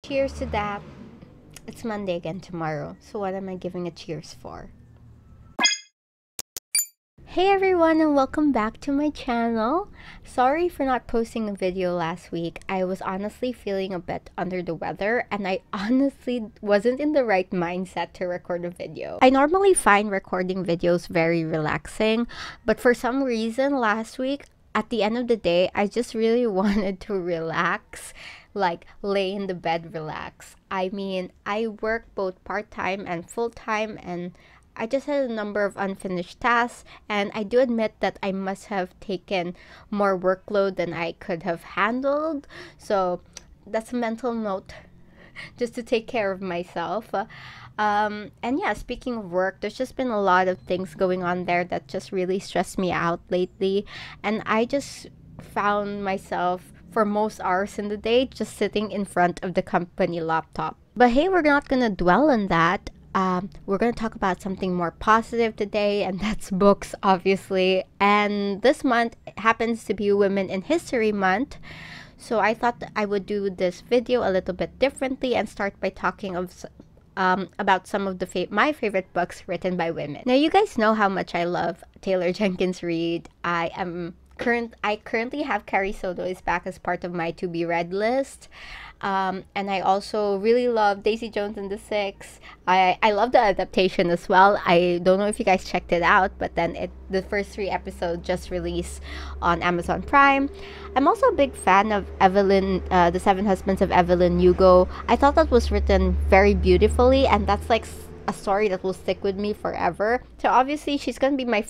Cheers to that. It's Monday again tomorrow, so what am I giving a cheers for? Hey everyone, and welcome back to my channel. Sorry for not posting a video last week. I was honestly feeling a bit under the weather, and I honestly wasn't in the right mindset to record a video. I normally find recording videos very relaxing, but for some reason last week, at the end of the day, I just really wanted to relax, like lay in the bed, relax. I mean, I work both part-time and full-time, and I just had a number of unfinished tasks, and I do admit that I must have taken more workload than I could have handled. So that's a mental note just to take care of myself. And yeah, speaking of work, there's just been a lot of things going on there that just really stressed me out lately. And I just found myself for most hours in the day just sitting in front of the company laptop. But hey, we're not gonna dwell on that. We're going to talk about something more positive today, and that's books, obviously. And this month happens to be Women in History Month, so I thought that I would do this video a little bit differently and start by talking about some of my favorite books written by women. Now, you guys know how much I love Taylor Jenkins Reid. I currently have Carrie Soto is Back as part of my to be read list. And I also really love Daisy Jones and the Six. I love the adaptation as well. I don't know if you guys checked it out, but then the first 3 episodes just released on Amazon Prime. I'm also a big fan of Evelyn, The Seven Husbands of Evelyn Hugo. I thought that was written very beautifully, and that's like a story that will stick with me forever. So obviously she's gonna be the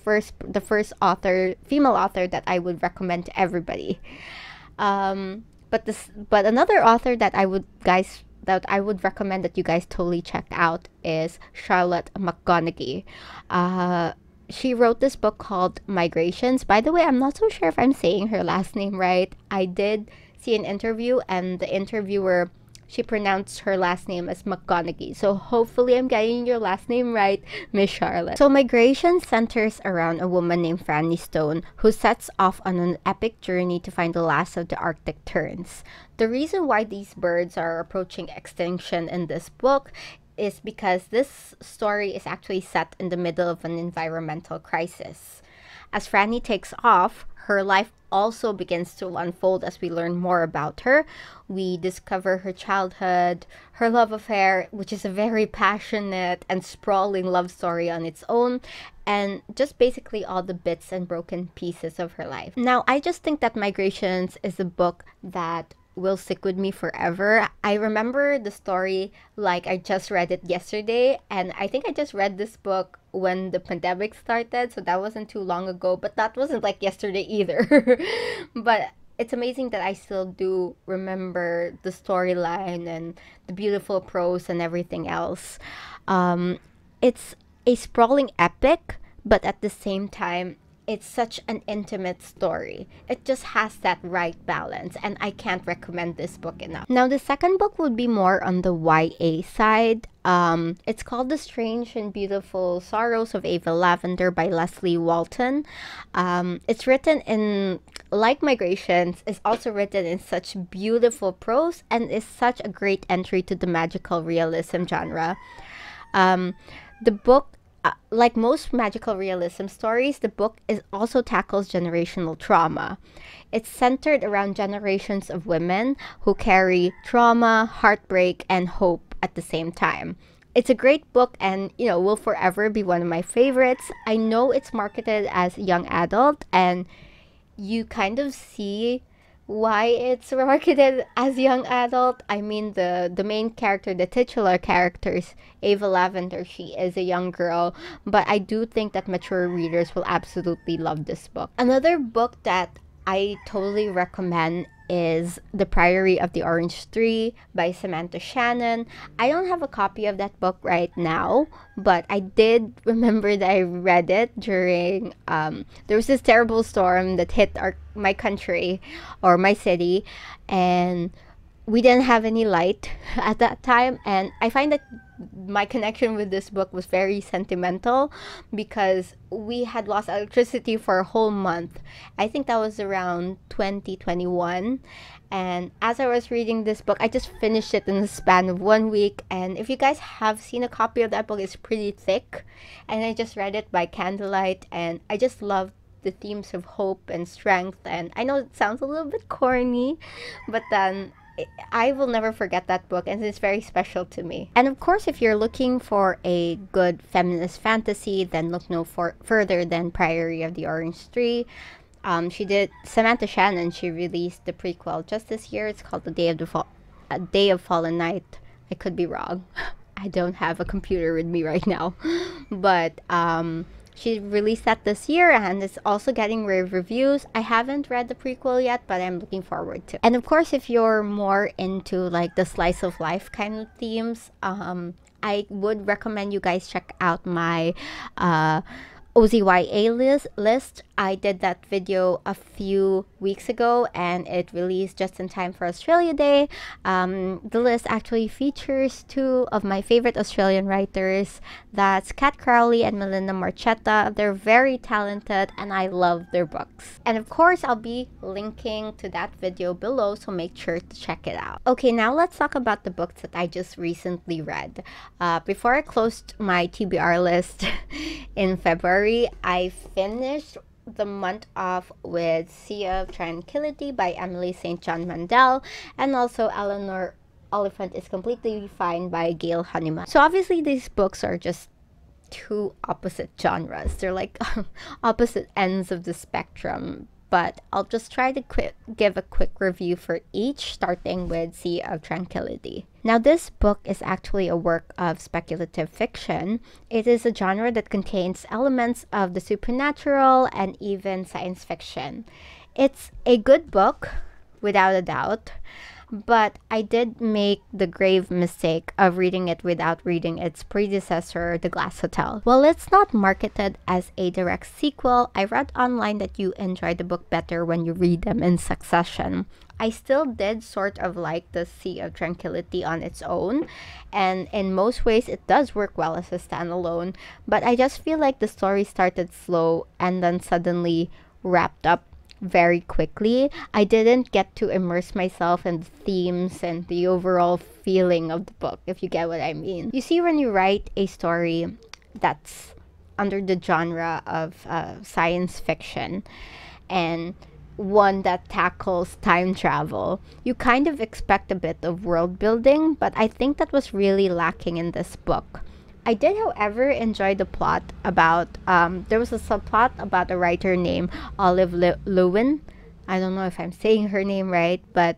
first female author that I would recommend to everybody. But another author that I would recommend that you guys totally check out is Charlotte McGonaghy. She wrote this book called Migrations. By the way, I'm not so sure if I'm saying her last name right. I did see an interview, and the interviewer, she pronounced her last name as McGonaghy. So hopefully I'm getting your last name right, Miss Charlotte. So Migration centers around a woman named Franny Stone who sets off on an epic journey to find the last of the Arctic terns. The reason why these birds are approaching extinction in this book is because this story is actually set in the middle of an environmental crisis. As Franny takes off, her life also begins to unfold as we learn more about her. We discover her childhood, her love affair, which is a very passionate and sprawling love story on its own, and just basically all the bits and broken pieces of her life. Now, I just think that Migrations is a book that will stick with me forever. I remember the story like I just read it yesterday, and I think I just read this book when the pandemic started, so that wasn't too long ago, but that wasn't like yesterday either. But it's amazing that I still do remember the storyline and the beautiful prose and everything else. It's a sprawling epic, but at the same time, it's such an intimate story. It just has that right balance, and I can't recommend this book enough. Now, the second book would be more on the YA side. It's called The Strange and Beautiful Sorrows of Ava Lavender by Leslie Walton. It's written in, like Migrations, is also written in such beautiful prose and is such a great entry to the magical realism genre. The book, like most magical realism stories, the book also tackles generational trauma. It's centered around generations of women who carry trauma, heartbreak, and hope at the same time. It's a great book, and will forever be one of my favorites. I know it's marketed as young adult, and you kind of see why it's marketed as young adult. I mean, the main character, the titular characters, Ava Lavender, she is a young girl, but I do think that mature readers will absolutely love this book. Another book that I totally recommend is The Priory of the Orange Tree by Samantha Shannon. I don't have a copy of that book right now, but I did remember that I read it during there was this terrible storm that hit my country, or my city, and we didn't have any light at that time, and I find that my connection with this book was very sentimental because we had lost electricity for a whole month. I think that was around 2021, And as I was reading this book, I just finished it in the span of 1 week. And if you guys have seen a copy of that book, it's pretty thick. And I just read it by candlelight, and I just love the themes of hope and strength. And I know it sounds a little bit corny, but then I will never forget that book, and it's very special to me. And of course, if you're looking for a good feminist fantasy, then look no further than Priory of the Orange Tree. She did Samantha Shannon. She released the prequel just this year. It's called A Day of Fallen Night. I could be wrong. I don't have a computer with me right now, but she released that this year, and it's also getting rave reviews. I haven't read the prequel yet, but I'm looking forward to. And of course, if you're more into like the slice of life kind of themes, I would recommend you guys check out my OZYA list. I did that video a few weeks ago, and it released just in time for Australia Day. The list actually features two of my favorite Australian writers. That's Kat Crowley and Melinda Marchetta. They're very talented, and I love their books. And of course, I'll be linking to that video below, so make sure to check it out. Okay, now let's talk about the books that I just recently read. Before I closed my TBR list in February, I finished the month off with Sea of Tranquility by Emily St. John Mandel, and also Eleanor, Oliphant is Completely Fine by Gail Honeyman. So obviously these books are just two opposite genres. They're like opposite ends of the spectrum, but I'll just try to give a quick review for each, starting with Sea of Tranquility. Now, this book is actually a work of speculative fiction. It is a genre that contains elements of the supernatural and even science fiction. It's a good book, without a doubt, but I did make the grave mistake of reading it without reading its predecessor, The Glass Hotel. While it's not marketed as a direct sequel, I read online that you enjoy the book better when you read them in succession. I still did sort of like the Sea of Tranquility on its own, and in most ways it does work well as a standalone, but I just feel like the story started slow and then suddenly wrapped up very quickly. I didn't get to immerse myself in the themes and the overall feeling of the book, if you get what I mean. You see, when you write a story that's under the genre of science fiction and one that tackles time travel, you kind of expect a bit of world building, but I think that was really lacking in this book. I did, however, enjoy the plot about, there was a subplot about a writer named Olive Lewin. I don't know if I'm saying her name right, but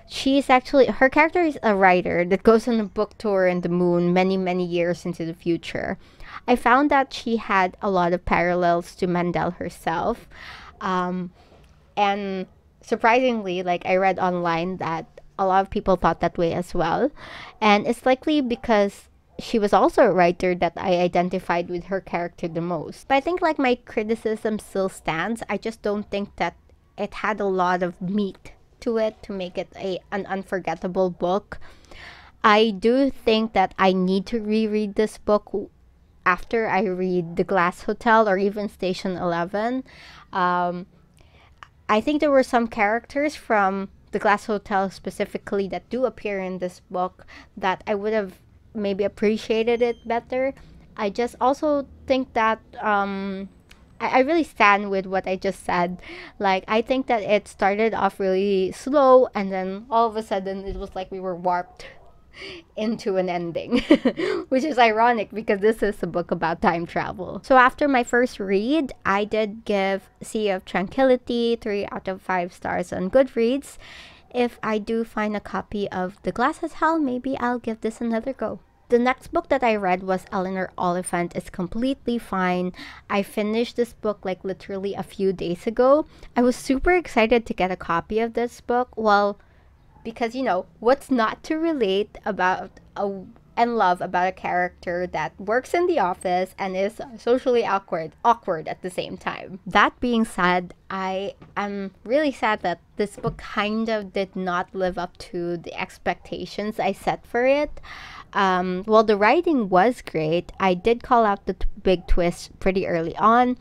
she's actually, her character is a writer that goes on a book tour in the moon many, many years into the future. I found that she had a lot of parallels to Mandel herself. And surprisingly, like, I read online that a lot of people thought that way as well. And it's likely because she was also a writer that I identified with her character the most. But I think like my criticism still stands. I just don't think that it had a lot of meat to it to make it an unforgettable book. I do think that I need to reread this book after I read The Glass Hotel or even Station 11. I think there were some characters from The Glass Hotel specifically that do appear in this book that I would have maybe appreciated it better. I just also think that I really stand with what I just said. Like, I think that it started off really slow, and then all of a sudden it was like we were warped into an ending, which is ironic because this is a book about time travel. So after my first read, I did give Sea of Tranquility 3 out of 5 stars on Goodreads. If I do find a copy of The Glass Hotel, maybe I'll give this another go. The next book that I read was Eleanor, Oliphant is Completely Fine. I finished this book like literally a few days ago. I was super excited to get a copy of this book. Well, because, you know, what's not to relate about and love about a character that works in the office and is socially awkward at the same time. That being said, I am really sad that this book kind of did not live up to the expectations I set for it. While the writing was great, I did call out the big twist pretty early on.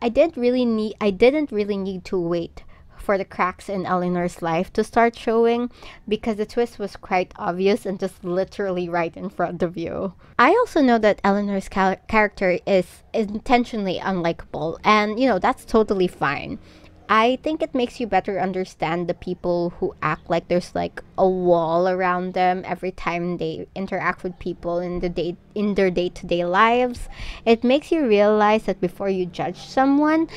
I didn't really need to wait for the cracks in Eleanor's life to start showing, because the twist was quite obvious and just literally right in front of you. I also know that Eleanor's character is intentionally unlikable, and that's totally fine. I think it makes you better understand the people who act like there's like a wall around them every time they interact with people in their day-to-day lives. It makes you realize that before you judge someone,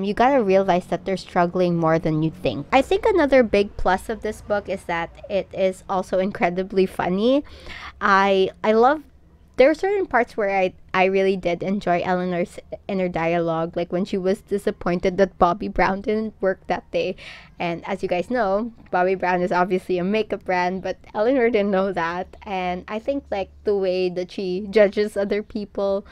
you gotta realize that they're struggling more than you think. I think another big plus of this book is that it is also incredibly funny. I love there are certain parts where I really did enjoy Eleanor's inner dialogue, like when she was disappointed that Bobbi Brown didn't work that day. And as you guys know, Bobbi Brown is obviously a makeup brand, but Eleanor didn't know that. And I think like the way that she judges other people,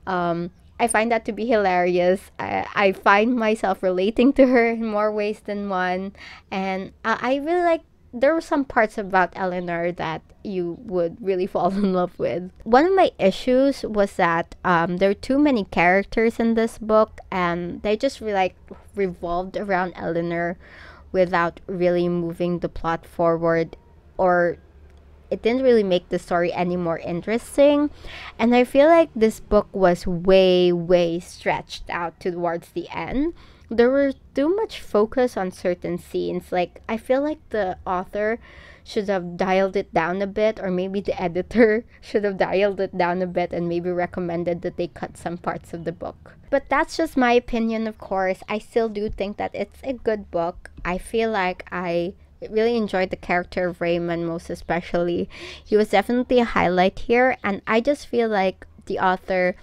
I find that to be hilarious. I find myself relating to her in more ways than one. And I really like there were some parts about Eleanor that you would really fall in love with. One of my issues was that there are too many characters in this book, and they just revolved around Eleanor without really moving the plot forward, or it didn't really make the story any more interesting. And I feel like this book was way stretched out towards the end. There was too much focus on certain scenes. Like, I feel like the author should have dialed it down a bit, or maybe the editor should have dialed it down a bit and maybe recommended that they cut some parts of the book. But that's just my opinion, of course. I still do think that it's a good book. I feel like I really enjoyed the character of Raymond, most especially. He was definitely a highlight here, and I just feel like the author,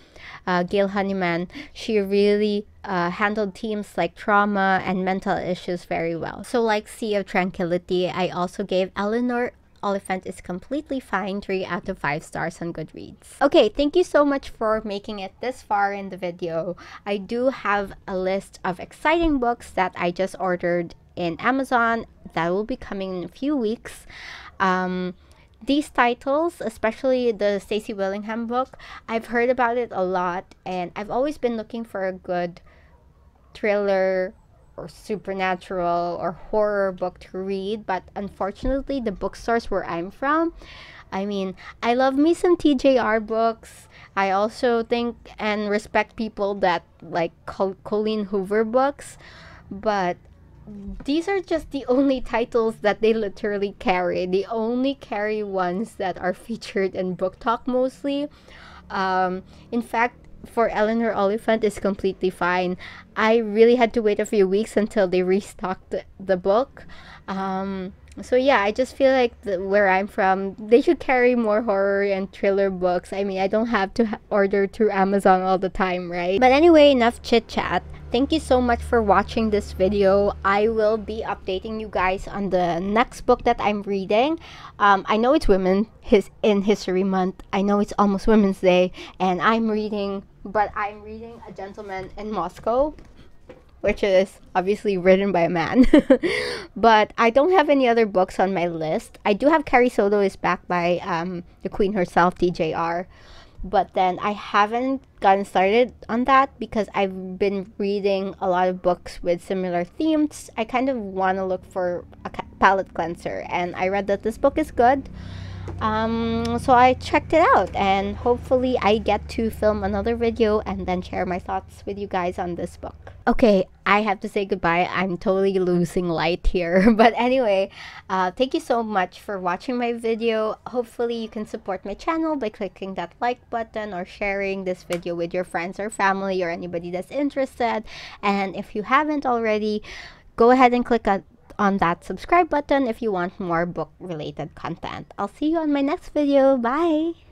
Gail Honeyman, she really handled themes like trauma and mental issues very well. So like Sea of Tranquility, I also gave Eleanor Oliphant is Completely Fine 3 out of 5 stars on Goodreads. Okay, thank you so much for making it this far in the video. I do have a list of exciting books that I just ordered in Amazon that will be coming in a few weeks. These titles, especially the Stacey Willingham book, I've heard about it a lot, and I've always been looking for a good thriller or supernatural or horror book to read, but unfortunately the bookstores where I'm from, I mean, I love me some TJR books. I also think and respect people that like Colleen Hoover books, but these are just the only titles that they literally carry. They only carry ones that are featured in Book Talk mostly. In fact, for Eleanor Oliphant is Completely Fine, I really had to wait a few weeks until they restocked the book. So yeah, I just feel like where I'm from, they should carry more horror and thriller books. I mean, I don't have to order through Amazon all the time, right? But anyway, enough chit chat. Thank you so much for watching this video. I will be updating you guys on the next book that I'm reading. I know it's in History Month. I know it's almost Women's Day, and I'm reading A Gentleman in Moscow, which is obviously written by a man. But I don't have any other books on my list. I do have Carrie Soto is Back by the Queen herself, TJR. But then I haven't gotten started on that because I've been reading a lot of books with similar themes. I kind of want to look for a palette cleanser, and I read that this book is good. So I checked it out, and hopefully I get to film another video and then share my thoughts with you guys on this book. Okay, I have to say goodbye. I'm totally losing light here. But anyway, thank you so much for watching my video. Hopefully you can support my channel by clicking that like button or sharing this video with your friends or family or anybody that's interested. And if you haven't already, go ahead and click on that subscribe button if you want more book related content. I'll see you on my next video. Bye!